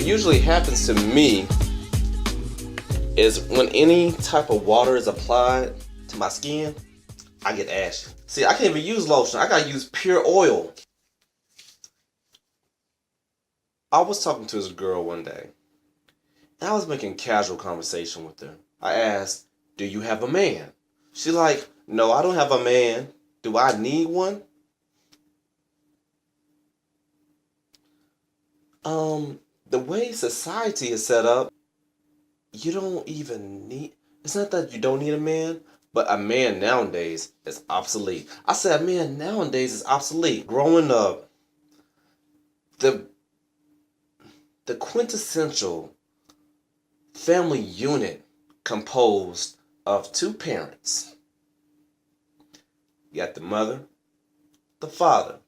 usually happens to me is when any type of water is applied to my skin, I get ashy. See, I can't even use lotion. I gotta use pure oil. I was talking to this girl one day, and I was making casual conversation with her. I asked, "Do you have a man?" She's like, "No, I don't have a man. Do I need one?" The way society is set up, you don't even need, it's not that you don't need a man, but a man nowadays is obsolete. I said a man nowadays is obsolete. Growing up, the quintessential family unit composed of two parents. You got the mother, the father,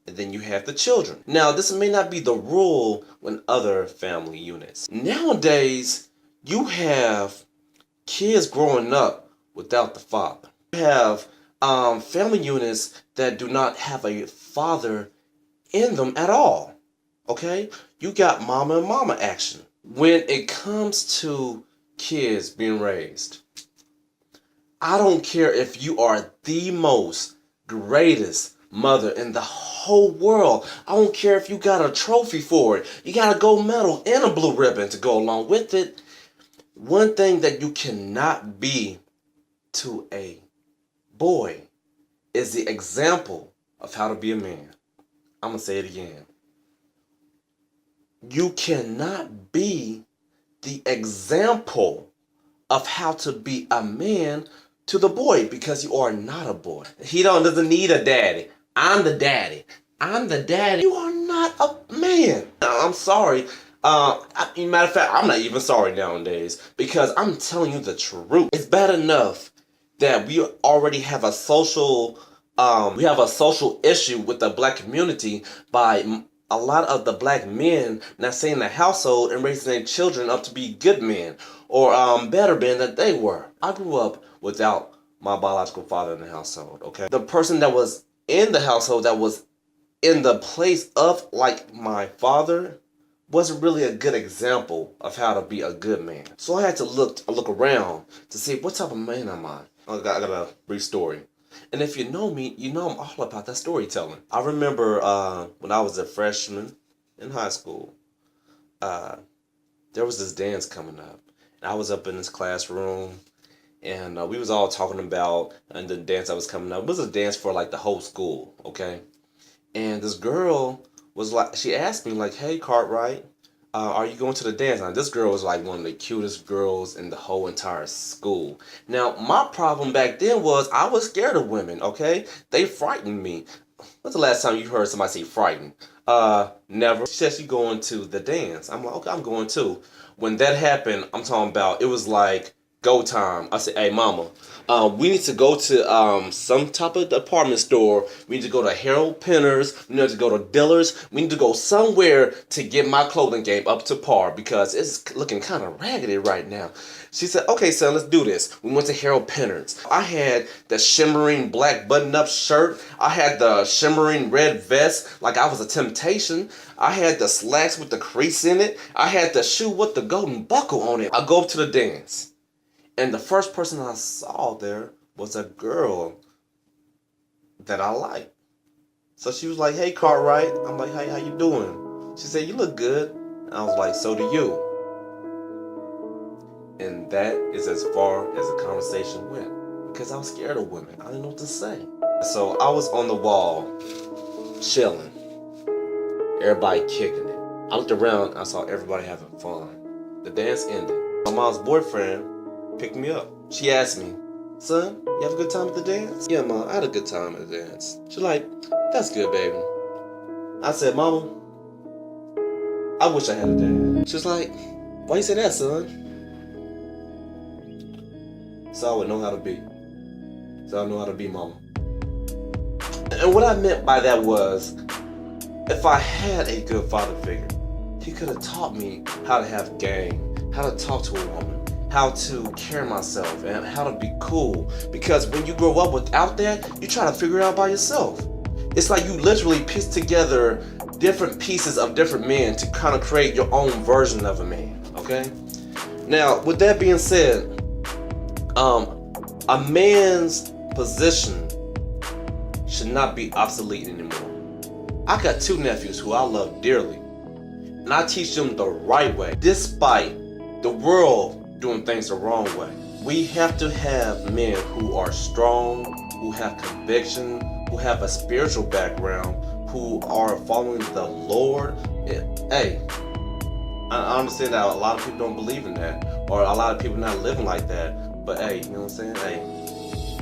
and then you have the children. Now, this may not be the rule when other family units. Nowadays, you have kids growing up without the father. You have family units that do not have a father in them at all. Okay? You got mama and mama action. When it comes to kids being raised, I don't care if you are the most greatest mother in the whole world. I don't care if you got a trophy for it. You got a gold medal and a blue ribbon to go along with it. One thing that you cannot be to a boy is the example of how to be a man. I'm going to say it again. You cannot be the example of how to be a man to the boy, because you are not a boy. He doesn't need a daddy. I'm the daddy. I'm the daddy. You are not a man. I'm sorry. Matter of fact, I'm not even sorry nowadays, because I'm telling you the truth. It's bad enough that we already have a social issue with the black community by a lot of the black men not staying in the household and raising their children up to be good men or better men than they were. I grew up without my biological father in the household, okay? The person that was in the household that was in the place of like my father wasn't really a good example of how to be a good man. So I had to look around to see what type of man am I. I got a brief story. And if you know me, you know I'm all about that storytelling. I remember when I was a freshman in high school, there was this dance coming up. And I was up in this classroom, and we was all talking about and the dance that was coming up. It was a dance for like the whole school, okay? And this girl was like, she asked me like, "Hey, Cartwright, are you going to the dance?" And this girl was like one of the cutest girls in the whole entire school. Now, my problem back then was I was scared of women, okay? They frightened me. When's the last time you heard somebody say frightened? Never. She said she going to the dance. I'm like, okay, I'm going too. When that happened, I'm talking about, it was like go time. I said, "Hey, mama, we need to go to some type of department store. We need to go to Harold Penner's. We need to go to Dillard's. We need to go somewhere to get my clothing game up to par, because it's looking kind of raggedy right now." She said, "Okay, son, let's do this." We went to Harold Penner's. I had the shimmering black button-up shirt. I had the shimmering red vest like I was a temptation. I had the slacks with the crease in it. I had the shoe with the golden buckle on it. I go up to the dance. And the first person I saw there was a girl that I liked. So she was like, "Hey, Cartwright." I'm like, "Hey, how you doing?" She said, "You look good." And I was like, "So do you." And that is as far as the conversation went, because I was scared of women. I didn't know what to say. So I was on the wall, chilling, everybody kicking it. I looked around, I saw everybody having fun. The dance ended. My mom's boyfriend picked me up. She asked me, "Son, you have a good time at the dance?" "Yeah, Mom, I had a good time at the dance." She's like, "That's good, baby." I said, "Mama, I wish I had a dad." She was like, "Why you say that, son?" So I would know how to be. So I know how to be, Mama. And what I meant by that was, if I had a good father figure, he could have taught me how to have game, how to talk to a woman, how to carry myself, and how to be cool. Because when you grow up without that, you try to figure it out by yourself. It's like you literally piece together different pieces of different men to kind of create your own version of a man. Okay. Now, with that being said, a man's position should not be obsolete anymore. I got 2 nephews who I love dearly, and I teach them the right way, despite the world doing things the wrong way. We have to have men who are strong, who have conviction, who have a spiritual background, who are following the Lord. Hey, I understand that a lot of people don't believe in that, or a lot of people not living like that. But hey, you know what I'm saying? Hey,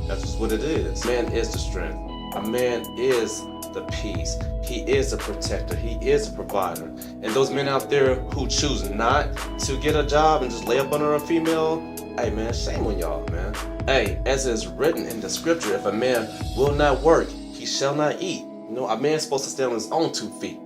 that's just what it is. Man is the strength. A man is the peace. He is a protector. He is a provider. And those men out there who choose not to get a job and just lay up under a female, hey man, shame on y'all, man. Hey, as is written in the scripture, if a man will not work, he shall not eat. You know, a man's supposed to stand on his own 2 feet.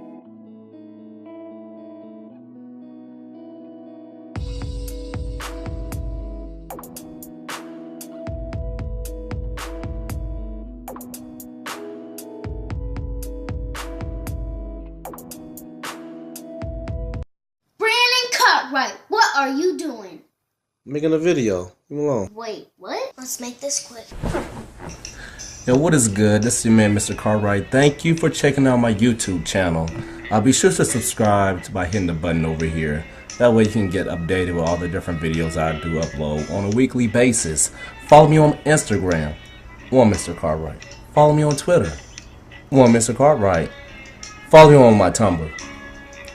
Right, what are you doing? Making a video. Leave me alone. Wait, what? Let's make this quick. Yo, what is good? This is your man, Mr. Cartwright. Thank you for checking out my YouTube channel. Be sure to subscribe by hitting the button over here. That way you can get updated with all the different videos I do upload on a weekly basis. Follow me on Instagram, one Mr. Cartwright. Follow me on Twitter, one Mr. Cartwright. Follow me on my Tumblr,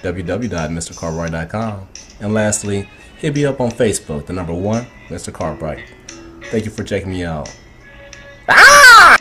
www.mrcartwright.com. And lastly, hit me up on Facebook, the number 1 Mr. Cartwright. Thank you for checking me out. Ah!